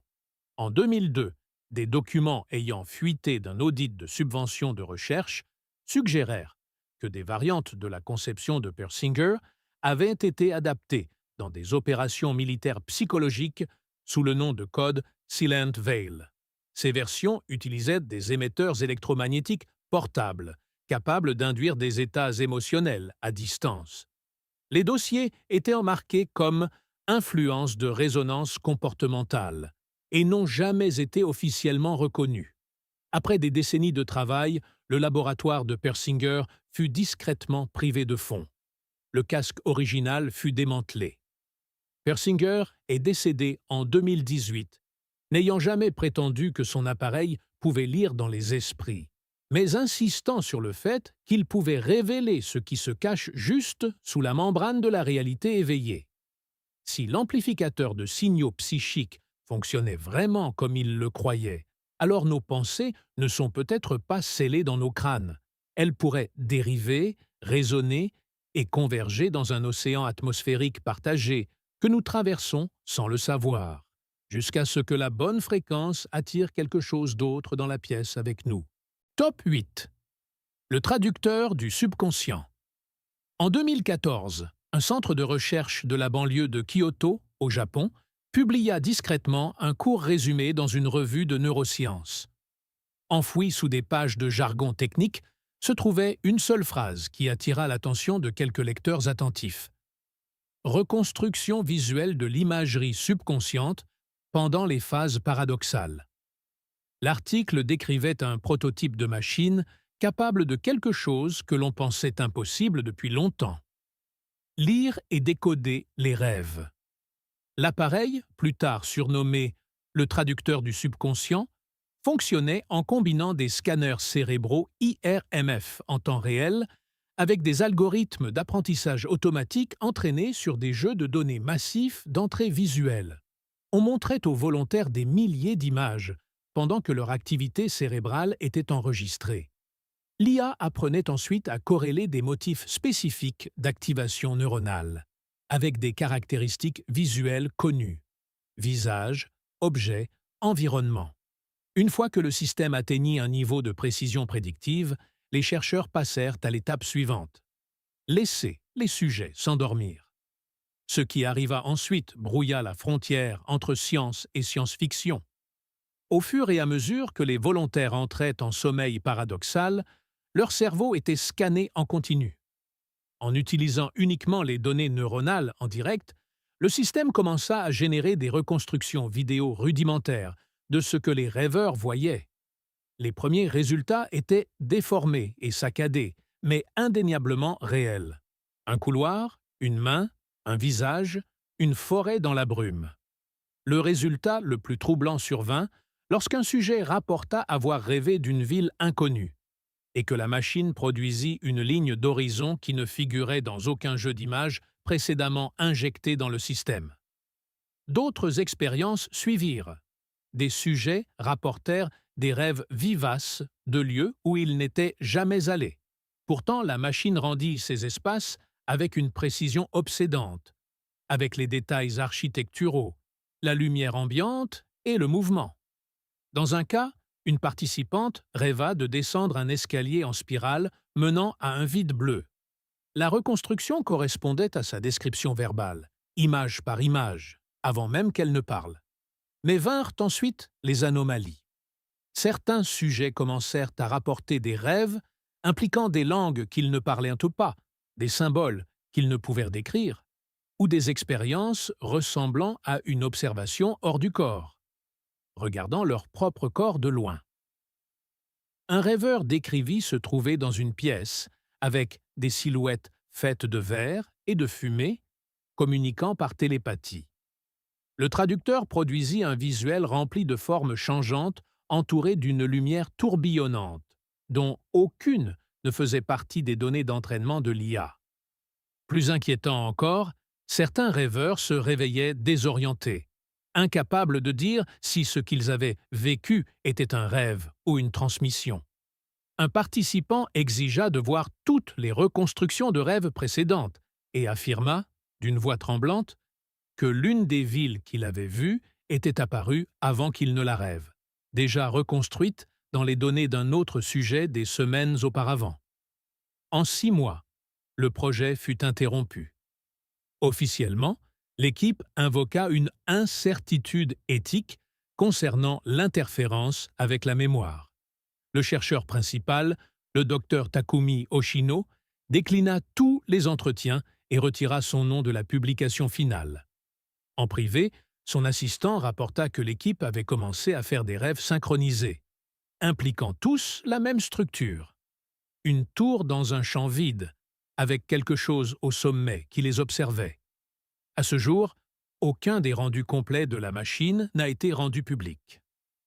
En 2002, des documents ayant fuité d'un audit de subventions de recherche suggérèrent que des variantes de la conception de Persinger avaient été adaptées dans des opérations militaires psychologiques sous le nom de code Silent Veil. Ces versions utilisaient des émetteurs électromagnétiques portables, capables d'induire des états émotionnels à distance. Les dossiers étaient marqués comme « influence de résonance comportementale » et n'ont jamais été officiellement reconnus. Après des décennies de travail, le laboratoire de Persinger fut discrètement privé de fonds. Le casque original fut démantelé. Persinger est décédé en 2018 n'ayant jamais prétendu que son appareil pouvait lire dans les esprits, mais insistant sur le fait qu'il pouvait révéler ce qui se cache juste sous la membrane de la réalité éveillée. Si l'amplificateur de signaux psychiques fonctionnait vraiment comme il le croyait, alors nos pensées ne sont peut-être pas scellées dans nos crânes. Elles pourraient dériver, résonner et converger dans un océan atmosphérique partagé que nous traversons sans le savoir, jusqu'à ce que la bonne fréquence attire quelque chose d'autre dans la pièce avec nous. Top 8. Le traducteur du subconscient. En 2014, un centre de recherche de la banlieue de Kyoto, au Japon, publia discrètement un court résumé dans une revue de neurosciences. Enfoui sous des pages de jargon technique, se trouvait une seule phrase qui attira l'attention de quelques lecteurs attentifs. Reconstruction visuelle de l'imagerie subconsciente pendant les phases paradoxales. L'article décrivait un prototype de machine capable de quelque chose que l'on pensait impossible depuis longtemps. Lire et décoder les rêves. L'appareil, plus tard surnommé le traducteur du subconscient, fonctionnait en combinant des scanners cérébraux IRMF en temps réel avec des algorithmes d'apprentissage automatique entraînés sur des jeux de données massifs d'entrée visuelle. On montrait aux volontaires des milliers d'images, pendant que leur activité cérébrale était enregistrée. L'IA apprenait ensuite à corréler des motifs spécifiques d'activation neuronale, avec des caractéristiques visuelles connues: visage, objet, environnement. Une fois que le système atteignit un niveau de précision prédictive, les chercheurs passèrent à l'étape suivante: laisser les sujets s'endormir. Ce qui arriva ensuite brouilla la frontière entre science et science-fiction. Au fur et à mesure que les volontaires entraient en sommeil paradoxal, leur cerveau était scanné en continu. En utilisant uniquement les données neuronales en direct, le système commença à générer des reconstructions vidéo rudimentaires de ce que les rêveurs voyaient. Les premiers résultats étaient déformés et saccadés, mais indéniablement réels. Un couloir, une main, un visage, une forêt dans la brume. Le résultat le plus troublant survint lorsqu'un sujet rapporta avoir rêvé d'une ville inconnue, et que la machine produisit une ligne d'horizon qui ne figurait dans aucun jeu d'images précédemment injecté dans le système. D'autres expériences suivirent. Des sujets rapportèrent des rêves vivaces de lieux où ils n'étaient jamais allés. Pourtant, la machine rendit ces espaces avec une précision obsédante, avec les détails architecturaux, la lumière ambiante et le mouvement. Dans un cas, une participante rêva de descendre un escalier en spirale menant à un vide bleu. La reconstruction correspondait à sa description verbale, image par image, avant même qu'elle ne parle. Mais vinrent ensuite les anomalies. Certains sujets commencèrent à rapporter des rêves impliquant des langues qu'ils ne parlaient pas, des symboles qu'ils ne pouvaient décrire, ou des expériences ressemblant à une observation hors du corps, regardant leur propre corps de loin. Un rêveur décrivit se trouver dans une pièce avec des silhouettes faites de verre et de fumée, communiquant par télépathie. Le traducteur produisit un visuel rempli de formes changeantes entouré d'une lumière tourbillonnante, dont aucune ne faisait partie des données d'entraînement de l'IA. Plus inquiétant encore, certains rêveurs se réveillaient désorientés, incapables de dire si ce qu'ils avaient vécu était un rêve ou une transmission. Un participant exigea de voir toutes les reconstructions de rêves précédentes et affirma, d'une voix tremblante, que l'une des villes qu'il avait vues était apparue avant qu'il ne la rêve, déjà reconstruite dans les données d'un autre sujet des semaines auparavant. En 6 mois, le projet fut interrompu. Officiellement, l'équipe invoqua une incertitude éthique concernant l'interférence avec la mémoire. Le chercheur principal, le docteur Takumi Oshino, déclina tous les entretiens et retira son nom de la publication finale. En privé, son assistant rapporta que l'équipe avait commencé à faire des rêves synchronisés, impliquant tous la même structure. Une tour dans un champ vide, avec quelque chose au sommet qui les observait. À ce jour, Aucun des rendus complets de la machine n'a été rendu public.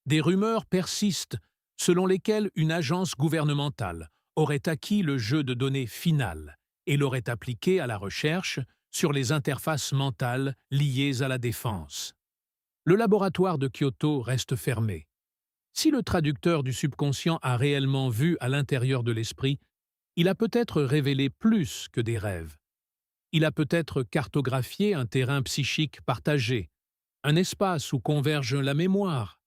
Des rumeurs persistent selon lesquelles une agence gouvernementale aurait acquis le jeu de données final et l'aurait appliqué à la recherche sur les interfaces mentales liées à la défense. Le laboratoire de Kyoto reste fermé. Si le traducteur du subconscient a réellement vu à l'intérieur de l'esprit, il a peut-être révélé plus que des rêves. Il a peut-être cartographié un terrain psychique partagé, un espace où convergent la mémoire,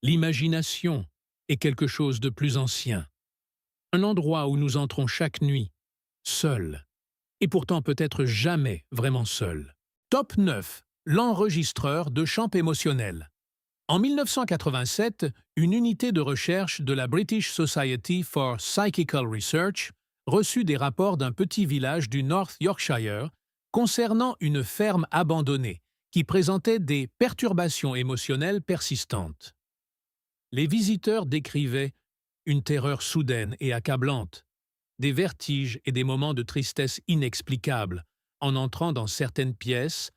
l'imagination et quelque chose de plus ancien. Un endroit où nous entrons chaque nuit, seuls, et pourtant peut-être jamais vraiment seuls. Top 9. L'enregistreur de champs émotionnels. En 1987, une unité de recherche de la British Society for Psychical Research reçut des rapports d'un petit village du North Yorkshire concernant une ferme abandonnée qui présentait des perturbations émotionnelles persistantes. Les visiteurs décrivaient une terreur soudaine et accablante, des vertiges et des moments de tristesse inexplicables en entrant dans certaines pièces,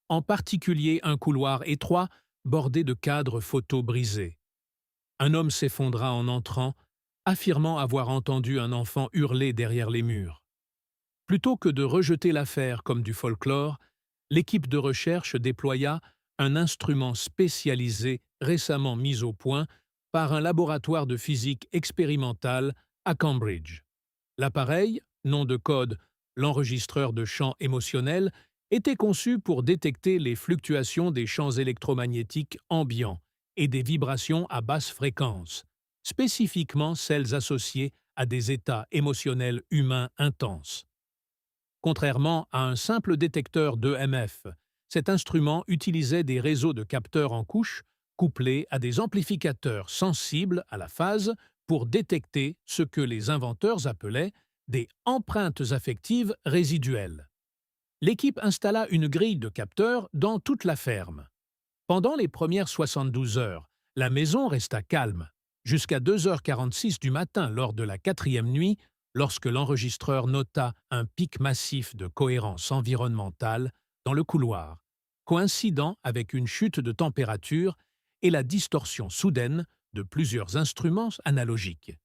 en particulier un couloir étroit bordé de cadres photos brisés. Un homme s'effondra en entrant, affirmant avoir entendu un enfant hurler derrière les murs. Plutôt que de rejeter l'affaire comme du folklore, l'équipe de recherche déploya un instrument spécialisé récemment mis au point par un laboratoire de physique expérimentale à Cambridge. L'appareil, nom de code l'enregistreur de champs émotionnels, était conçu pour détecter les fluctuations des champs électromagnétiques ambiants et des vibrations à basse fréquence, spécifiquement celles associées à des états émotionnels humains intenses. Contrairement à un simple détecteur d'EMF, cet instrument utilisait des réseaux de capteurs en couche couplés à des amplificateurs sensibles à la phase pour détecter ce que les inventeurs appelaient des empreintes affectives résiduelles. L'équipe installa une grille de capteurs dans toute la ferme. Pendant les premières 72 heures, la maison resta calme, jusqu'à 2h46 du matin lors de la 4e nuit, lorsque l'enregistreur nota un pic massif de cohérence environnementale dans le couloir, coïncidant avec une chute de température et la distorsion soudaine de plusieurs instruments analogiques.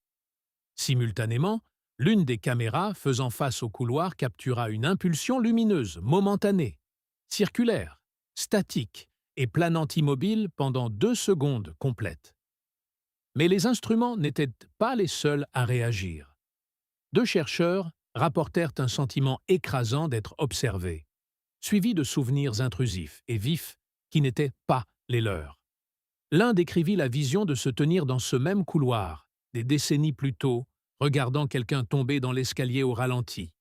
Simultanément, l'une des caméras faisant face au couloir captura une impulsion lumineuse, momentanée, circulaire, statique et planant immobile pendant 2 secondes complètes. Mais les instruments n'étaient pas les seuls à réagir. 2 chercheurs rapportèrent un sentiment écrasant d'être observés, suivi de souvenirs intrusifs et vifs qui n'étaient pas les leurs. L'un décrivit la vision de se tenir dans ce même couloir, des décennies plus tôt, regardant quelqu'un tomber dans l'escalier au ralenti.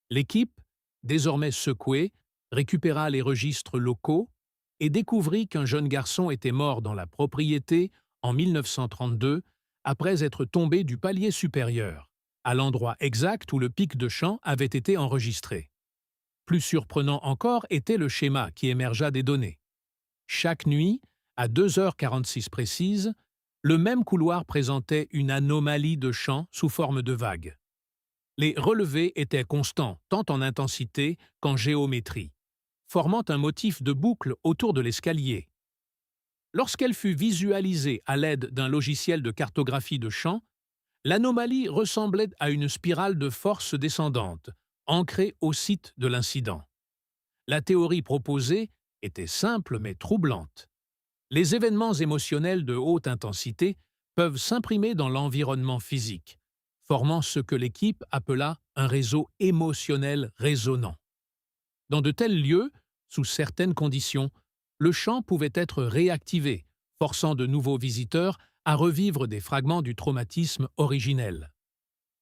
L'équipe, désormais secouée, récupéra les registres locaux et découvrit qu'un jeune garçon était mort dans la propriété en 1932 après être tombé du palier supérieur, à l'endroit exact où le pic de chant avait été enregistré. Plus surprenant encore était le schéma qui émergea des données. Chaque nuit, à 2h46 précises, le même couloir présentait une anomalie de chant sous forme de vague. Les relevés étaient constants, tant en intensité qu'en géométrie, formant un motif de boucle autour de l'escalier. Lorsqu'elle fut visualisée à l'aide d'un logiciel de cartographie de chant, l'anomalie ressemblait à une spirale de force descendante, ancrée au site de l'incident. La théorie proposée était simple mais troublante. Les événements émotionnels de haute intensité peuvent s'imprimer dans l'environnement physique, formant ce que l'équipe appela un réseau émotionnel résonant. Dans de tels lieux, sous certaines conditions, le champ pouvait être réactivé, forçant de nouveaux visiteurs à revivre des fragments du traumatisme originel.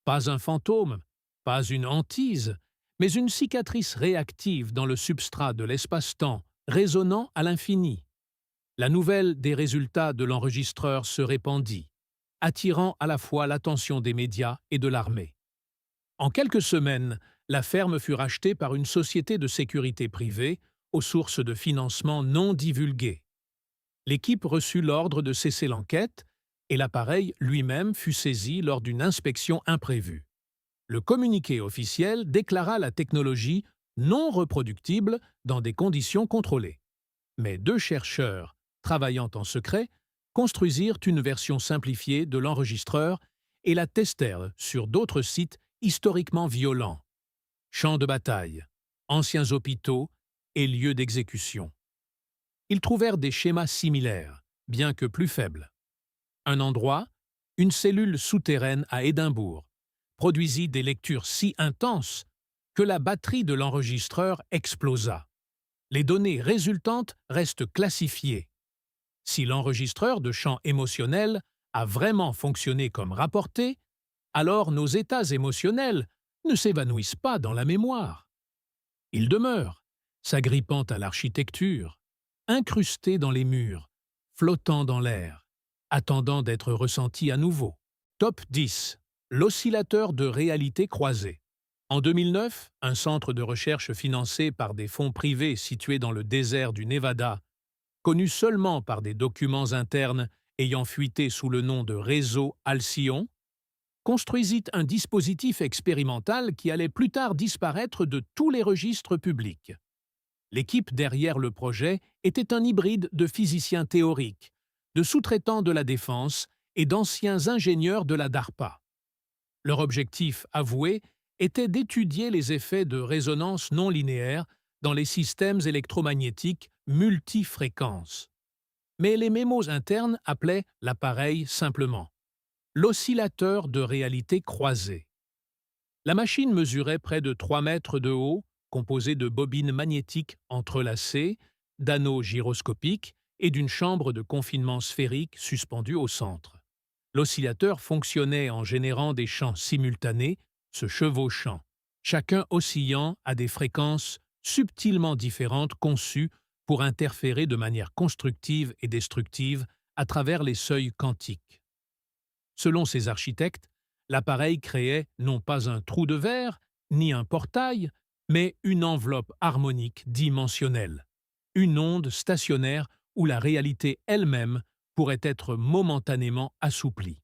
Pas un fantôme, pas une hantise, mais une cicatrice réactive dans le substrat de l'espace-temps, résonnant à l'infini. La nouvelle des résultats de l'enregistreur se répandit, attirant à la fois l'attention des médias et de l'armée. En quelques semaines, la ferme fut rachetée par une société de sécurité privée aux sources de financement non divulguées. L'équipe reçut l'ordre de cesser l'enquête et l'appareil lui-même fut saisi lors d'une inspection imprévue. Le communiqué officiel déclara la technologie non reproductible dans des conditions contrôlées. Mais deux chercheurs, travaillant en secret, construisirent une version simplifiée de l'enregistreur et la testèrent sur d'autres sites historiquement violents: champs de bataille, anciens hôpitaux et lieux d'exécution. Ils trouvèrent des schémas similaires, bien que plus faibles. Un endroit, une cellule souterraine à Édimbourg, produisit des lectures si intenses que la batterie de l'enregistreur explosa. Les données résultantes restent classifiées. Si l'enregistreur de champs émotionnels a vraiment fonctionné comme rapporté, alors nos états émotionnels ne s'évanouissent pas dans la mémoire. Ils demeurent, s'agrippant à l'architecture, incrustés dans les murs, flottant dans l'air, attendant d'être ressentis à nouveau. Top 10. L'oscillateur de réalité croisée. En 2009, un centre de recherche financé par des fonds privés situé dans le désert du Nevada, connu seulement par des documents internes ayant fuité sous le nom de réseau Alcyon, construisit un dispositif expérimental qui allait plus tard disparaître de tous les registres publics. L'équipe derrière le projet était un hybride de physiciens théoriques, de sous-traitants de la défense et d'anciens ingénieurs de la DARPA. Leur objectif avoué était d'étudier les effets de résonance non linéaire dans les systèmes électromagnétiques multifréquences. Mais les mémos internes appelaient l'appareil simplement l'oscillateur de réalité croisée. La machine mesurait près de 3 mètres de haut, composée de bobines magnétiques entrelacées, d'anneaux gyroscopiques et d'une chambre de confinement sphérique suspendue au centre. L'oscillateur fonctionnait en générant des champs simultanés, se chevauchant, chacun oscillant à des fréquences subtilement différentes conçues pour interférer de manière constructive et destructive à travers les seuils quantiques. Selon ces architectes, l'appareil créait non pas un trou de verre, ni un portail, mais une enveloppe harmonique dimensionnelle, une onde stationnaire où la réalité elle-même pourrait être momentanément assouplie.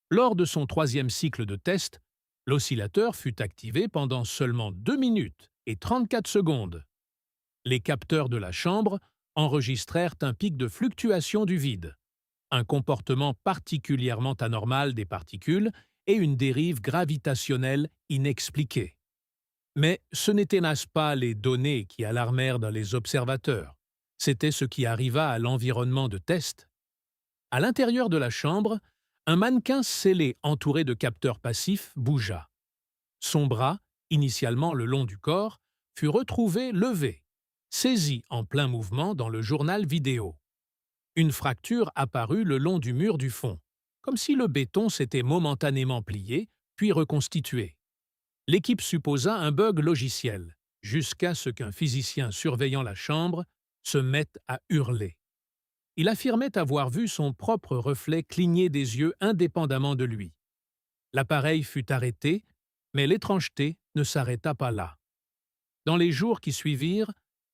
Lors de son 3e cycle de test, l'oscillateur fut activé pendant seulement 2 minutes et 34 secondes. Les capteurs de la chambre enregistrèrent un pic de fluctuation du vide, un comportement particulièrement anormal des particules et une dérive gravitationnelle inexpliquée. Mais ce n'étaient hélas pas les données qui alarmèrent dans les observateurs, c'était ce qui arriva à l'environnement de test. À l'intérieur de la chambre, un mannequin scellé entouré de capteurs passifs bougea. Son bras, initialement le long du corps, fut retrouvé levé, saisi en plein mouvement dans le journal vidéo. Une fracture apparut le long du mur du fond, comme si le béton s'était momentanément plié, puis reconstitué. L'équipe supposa un bug logiciel, jusqu'à ce qu'un physicien surveillant la chambre se mette à hurler. Il affirmait avoir vu son propre reflet cligner des yeux indépendamment de lui. L'appareil fut arrêté, mais l'étrangeté ne s'arrêta pas là. Dans les jours qui suivirent,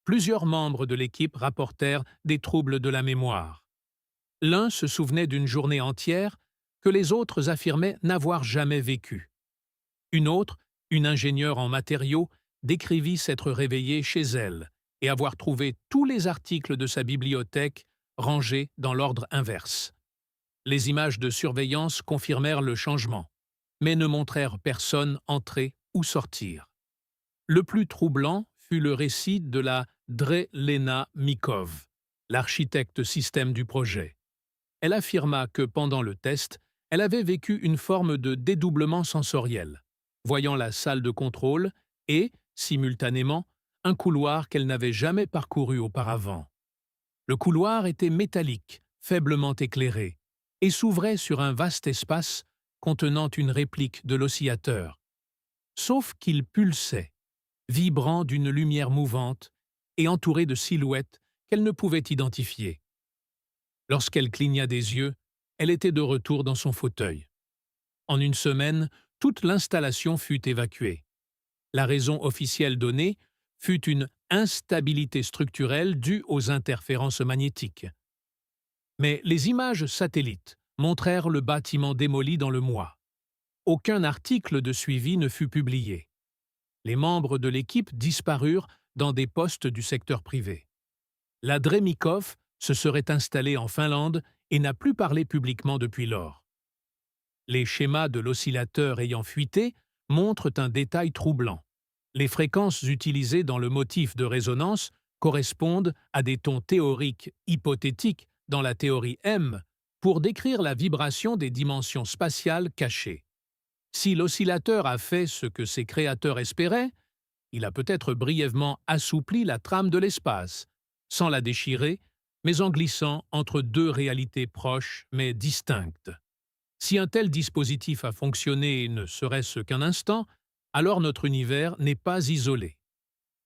plusieurs membres de l'équipe rapportèrent des troubles de la mémoire. L'un se souvenait d'une journée entière que les autres affirmaient n'avoir jamais vécue. Une autre, une ingénieure en matériaux, décrivit s'être réveillée chez elle et avoir trouvé tous les articles de sa bibliothèque rangés dans l'ordre inverse. Les images de surveillance confirmèrent le changement, mais ne montrèrent personne entrer ou sortir. Le plus troublant fut le récit de la Drelena Mikov, l'architecte système du projet. Elle affirma que pendant le test, elle avait vécu une forme de dédoublement sensoriel, voyant la salle de contrôle et, simultanément, un couloir qu'elle n'avait jamais parcouru auparavant. Le couloir était métallique, faiblement éclairé, et s'ouvrait sur un vaste espace contenant une réplique de l'oscillateur. Sauf qu'il pulsait, vibrant d'une lumière mouvante et entouré de silhouettes qu'elle ne pouvait identifier. Lorsqu'elle cligna des yeux, elle était de retour dans son fauteuil. En une semaine, toute l'installation fut évacuée. La raison officielle donnée fut une instabilité structurelle due aux interférences magnétiques. Mais les images satellites montrèrent le bâtiment démoli dans le mois. Aucun article de suivi ne fut publié. Les membres de l'équipe disparurent dans des postes du secteur privé. Ladremikov se serait installé en Finlande et n'a plus parlé publiquement depuis lors. Les schémas de l'oscillateur ayant fuité montrent un détail troublant. Les fréquences utilisées dans le motif de résonance correspondent à des tons théoriques hypothétiques dans la théorie M pour décrire la vibration des dimensions spatiales cachées. Si l'oscillateur a fait ce que ses créateurs espéraient, il a peut-être brièvement assoupli la trame de l'espace, sans la déchirer, mais en glissant entre deux réalités proches mais distinctes. Si un tel dispositif a fonctionné ne serait-ce qu'un instant, alors notre univers n'est pas isolé.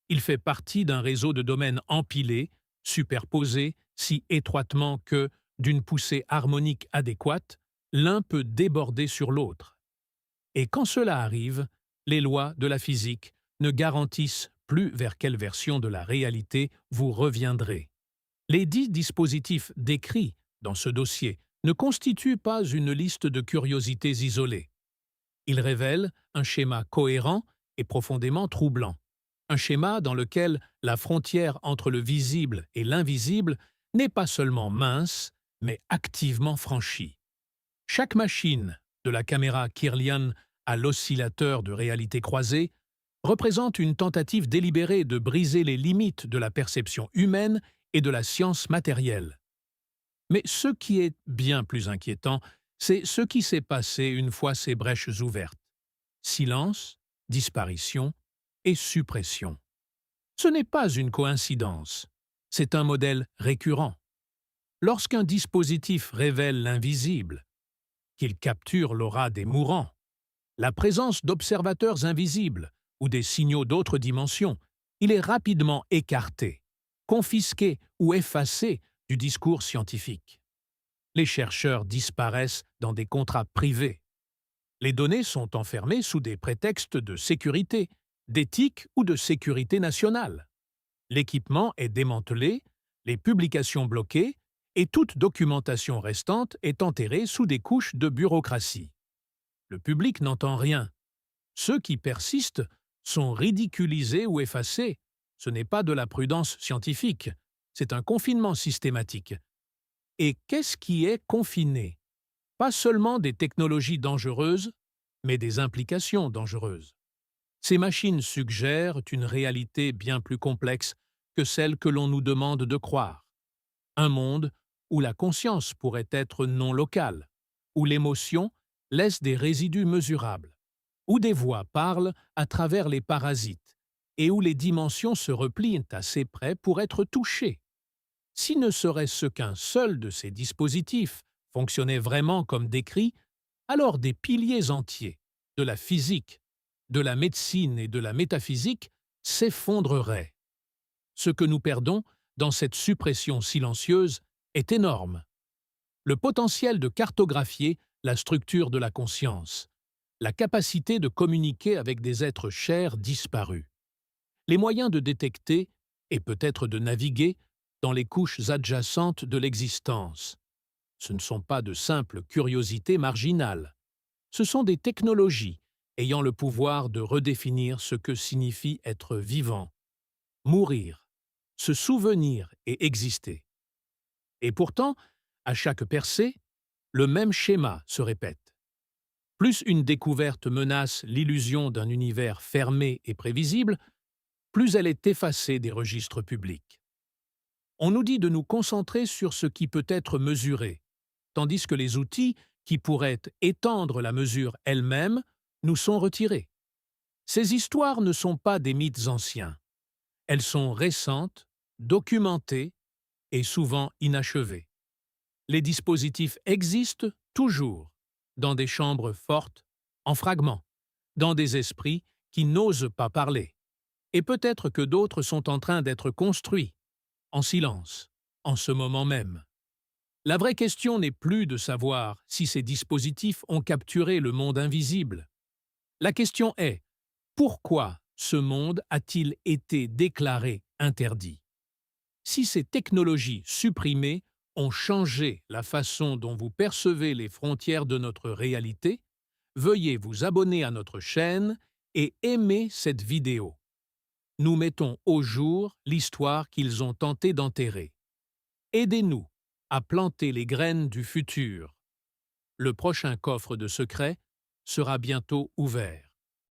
Il fait partie d'un réseau de domaines empilés, superposés, si étroitement que, d'une poussée harmonique adéquate, l'un peut déborder sur l'autre. Et quand cela arrive, les lois de la physique ne garantissent plus vers quelle version de la réalité vous reviendrez. Les 10 dispositifs décrits dans ce dossier ne constituent pas une liste de curiosités isolées. Ils révèlent un schéma cohérent et profondément troublant. Un schéma dans lequel la frontière entre le visible et l'invisible n'est pas seulement mince, mais activement franchie. Chaque machine, de la caméra Kirlian à l'oscillateur de réalité croisée, représente une tentative délibérée de briser les limites de la perception humaine et de la science matérielle. Mais ce qui est bien plus inquiétant, c'est ce qui s'est passé une fois ces brèches ouvertes. Silence, disparition et suppression. Ce n'est pas une coïncidence, c'est un modèle récurrent. Lorsqu'un dispositif révèle l'invisible, qu'il capture l'aura des mourants, la présence d'observateurs invisibles ou des signaux d'autres dimensions, il est rapidement écarté, confisqué ou effacé du discours scientifique. Les chercheurs disparaissent dans des contrats privés. Les données sont enfermées sous des prétextes de sécurité, d'éthique ou de sécurité nationale. L'équipement est démantelé, les publications bloquées et toute documentation restante est enterrée sous des couches de bureaucratie. Le public n'entend rien. Ceux qui persistent sont ridiculisés ou effacés. Ce n'est pas de la prudence scientifique, c'est un confinement systématique. Et qu'est-ce qui est confiné? Pas seulement des technologies dangereuses, mais des implications dangereuses. Ces machines suggèrent une réalité bien plus complexe que celle que l'on nous demande de croire. Un monde où la conscience pourrait être non locale, où l'émotion laisse des résidus mesurables, où des voix parlent à travers les parasites et où les dimensions se replient assez près pour être touchées. Si ne serait-ce qu'un seul de ces dispositifs fonctionnait vraiment comme décrit, alors des piliers entiers de la physique, de la médecine et de la métaphysique s'effondreraient. Ce que nous perdons dans cette suppression silencieuse est énorme. Le potentiel de cartographier la structure de la conscience, la capacité de communiquer avec des êtres chers disparus, les moyens de détecter et peut-être de naviguer dans les couches adjacentes de l'existence. Ce ne sont pas de simples curiosités marginales. Ce sont des technologies ayant le pouvoir de redéfinir ce que signifie être vivant, mourir, se souvenir et exister. Et pourtant, à chaque percée, le même schéma se répète. Plus une découverte menace l'illusion d'un univers fermé et prévisible, plus elle est effacée des registres publics. On nous dit de nous concentrer sur ce qui peut être mesuré, tandis que les outils qui pourraient étendre la mesure elle-même nous sont retirés. Ces histoires ne sont pas des mythes anciens. Elles sont récentes, documentées et souvent inachevées. Les dispositifs existent toujours, dans des chambres fortes, en fragments, dans des esprits qui n'osent pas parler. Et peut-être que d'autres sont en train d'être construits, en silence, en ce moment même. La vraie question n'est plus de savoir si ces dispositifs ont capturé le monde invisible. La question est, pourquoi ce monde a-t-il été déclaré interdit? Si ces technologies supprimées ont changé la façon dont vous percevez les frontières de notre réalité, veuillez vous abonner à notre chaîne et aimer cette vidéo. nous mettons au jour l'histoire qu'ils ont tenté d'enterrer. Aidez-nous à planter les graines du futur. Le prochain coffre de secrets sera bientôt ouvert.